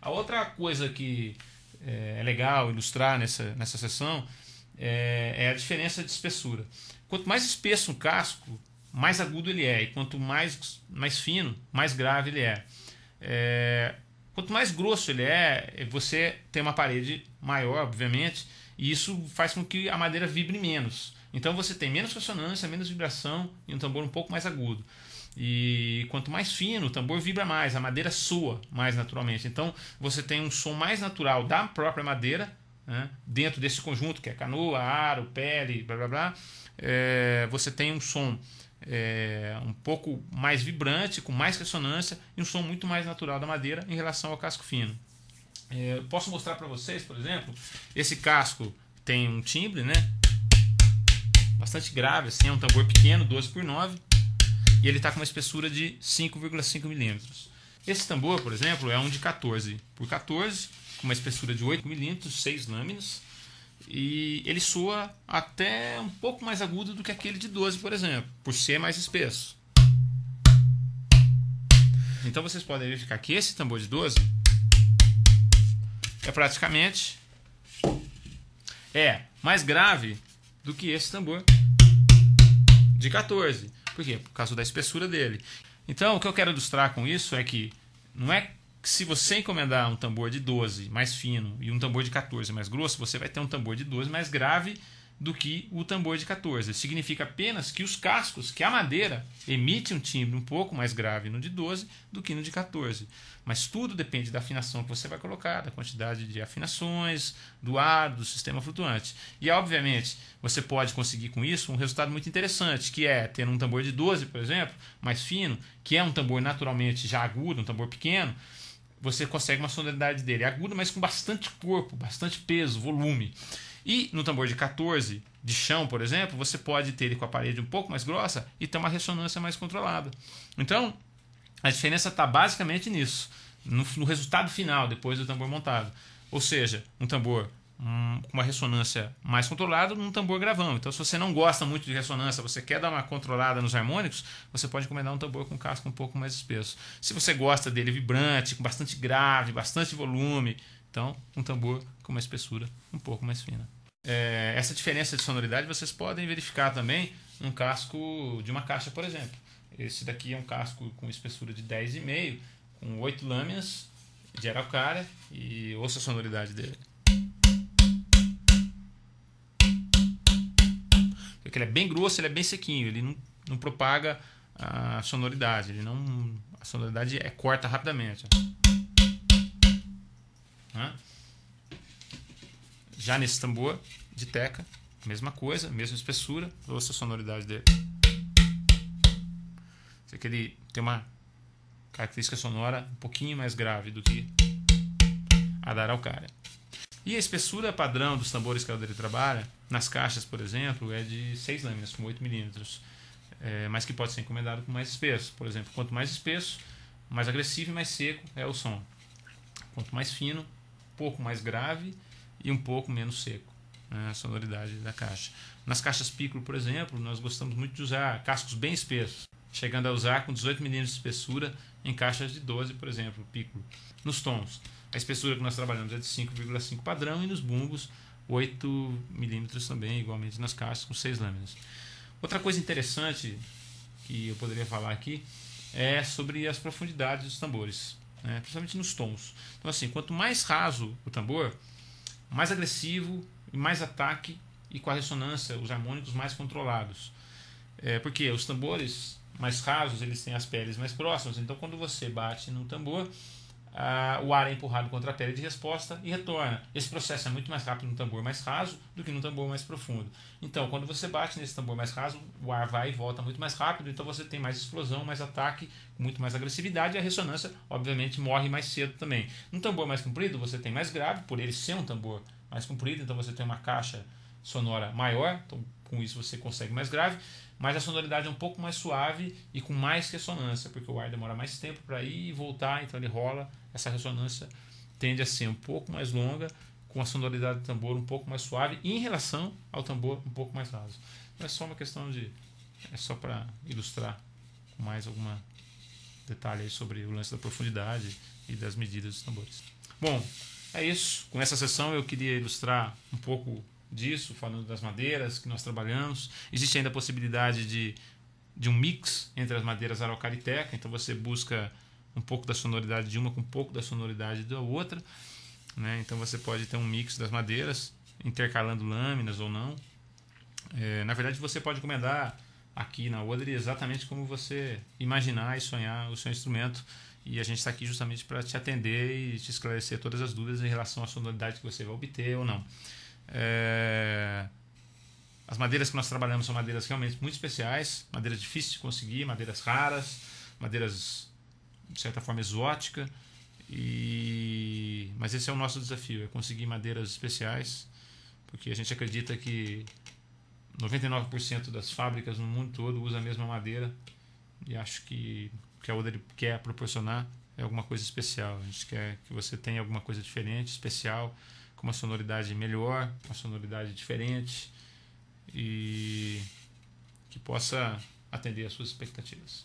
A outra coisa que é legal ilustrar nessa sessão é a diferença de espessura. Quanto mais espesso um casco, mais agudo ele é, e quanto mais fino, mais grave ele é. Quanto mais grosso ele é, você tem uma parede maior, obviamente, e isso faz com que a madeira vibre menos. Então você tem menos ressonância, menos vibração e um tambor um pouco mais agudo. E quanto mais fino, o tambor vibra mais, a madeira soa mais naturalmente. Então você tem um som mais natural da própria madeira, né, dentro desse conjunto que é canoa, aro, pele, blá blá blá. Você tem um som um pouco mais vibrante, com mais ressonância e um som muito mais natural da madeira em relação ao casco fino. Eu posso mostrar para vocês, por exemplo, esse casco tem um timbre, né, bastante grave, assim, é um tambor pequeno, 12x9, e ele está com uma espessura de 5,5 milímetros. Esse tambor, por exemplo, é um de 14x14, com uma espessura de 8 milímetros, 6 lâminas, e ele soa até um pouco mais agudo do que aquele de 12, por exemplo, por ser mais espesso. Então vocês podem verificar que esse tambor de 12 é praticamente mais grave do que esse tambor de 14. Por quê? Por causa da espessura dele. Então o que eu quero ilustrar com isso é que não é que se você encomendar um tambor de 12 mais fino e um tambor de 14 mais grosso, você vai ter um tambor de 12 mais grave do que o tambor de 14. Significa apenas que os cascos, que a madeira emite um timbre um pouco mais grave no de 12 do que no de 14. Mas tudo depende da afinação que você vai colocar, da quantidade de afinações, do ar, do sistema flutuante. E obviamente você pode conseguir com isso um resultado muito interessante, que é ter um tambor de 12, por exemplo, mais fino, que é um tambor naturalmente já agudo, um tambor pequeno. Você consegue uma sonoridade dele aguda, mas com bastante corpo, bastante peso, volume. E no tambor de 14, de chão, por exemplo, você pode ter ele com a parede um pouco mais grossa e ter uma ressonância mais controlada. Então, a diferença está basicamente nisso, no resultado final, depois do tambor montado. Ou seja, um tambor com uma ressonância mais controlada num tambor gravão. Então, se você não gosta muito de ressonância, você quer dar uma controlada nos harmônicos, você pode encomendar um tambor com casco um pouco mais espesso. Se você gosta dele vibrante, com bastante grave, bastante volume, então um tambor com uma espessura um pouco mais fina. Essa diferença de sonoridade vocês podem verificar também num casco de uma caixa, por exemplo. Esse daqui é um casco com espessura de 10,5, com 8 lâminas de araucária, e ouça a sonoridade dele. Porque ele é bem grosso, ele é bem sequinho, ele não propaga a sonoridade, a sonoridade corta rapidamente. Já nesse tambor de teca, mesma coisa, mesma espessura, ouça a sonoridade dele. Você que ele tem uma característica sonora um pouquinho mais grave do que a da araucária. E a espessura padrão dos tambores que a Aldeire trabalha, nas caixas, por exemplo, é de 6 lâminas, com 8 milímetros, mas que pode ser encomendado com mais espesso. Por exemplo, quanto mais espesso, mais agressivo e mais seco é o som. Quanto mais fino, um pouco mais grave e um pouco menos seco, né, a sonoridade da caixa. Nas caixas Piccolo, por exemplo, nós gostamos muito de usar cascos bem espessos, chegando a usar com 18 milímetros de espessura em caixas de 12, por exemplo, Piccolo. Nos tons, a espessura que nós trabalhamos é de 5,5 padrão, e nos bumbos 8 milímetros também, igualmente nas caixas com 6 lâminas. Outra coisa interessante que eu poderia falar aqui é sobre as profundidades dos tambores, né, principalmente nos tons. Então, assim, quanto mais raso o tambor, mais agressivo e mais ataque, e com a ressonância, os harmônicos mais controlados. Porque os tambores mais rasos, eles têm as peles mais próximas, então quando você bate no tambor, o ar é empurrado contra a pele de resposta e retorna. Esse processo é muito mais rápido no tambor mais raso do que no tambor mais profundo. Então, quando você bate nesse tambor mais raso, o ar vai e volta muito mais rápido, então você tem mais explosão, mais ataque, muito mais agressividade, e a ressonância, obviamente, morre mais cedo também. No tambor mais comprido, você tem mais grave, por ele ser um tambor mais comprido, então você tem uma caixa sonora maior, então com isso você consegue mais grave, mas a sonoridade é um pouco mais suave e com mais ressonância, porque o ar demora mais tempo para ir e voltar, então ele rola. Essa ressonância tende a ser um pouco mais longa, com a sonoridade do tambor um pouco mais suave, em relação ao tambor um pouco mais raso. Não é só uma questão de... é só para ilustrar com mais alguma detalhe aí sobre o lance da profundidade e das medidas dos tambores. Bom, é isso. Com essa sessão eu queria ilustrar um pouco disso, falando das madeiras que nós trabalhamos. Existe ainda a possibilidade de um mix entre as madeiras Araucária e Teca, então você busca um pouco da sonoridade de uma com um pouco da sonoridade da outra, né? Então você pode ter um mix das madeiras, intercalando lâminas ou não. Na verdade, você pode encomendar aqui na Odre exatamente como você imaginar e sonhar o seu instrumento, e a gente está aqui justamente para te atender e te esclarecer todas as dúvidas em relação à sonoridade que você vai obter ou não. As madeiras que nós trabalhamos são madeiras realmente muito especiais, madeiras difíceis de conseguir, madeiras raras, madeiras de certa forma exótica, mas esse é o nosso desafio, é conseguir madeiras especiais, porque a gente acredita que 99% das fábricas no mundo todo usam a mesma madeira, e acho que o que a Odre quer proporcionar é alguma coisa especial. A gente quer que você tenha alguma coisa diferente, especial, com uma sonoridade melhor, uma sonoridade diferente, e que possa atender às suas expectativas.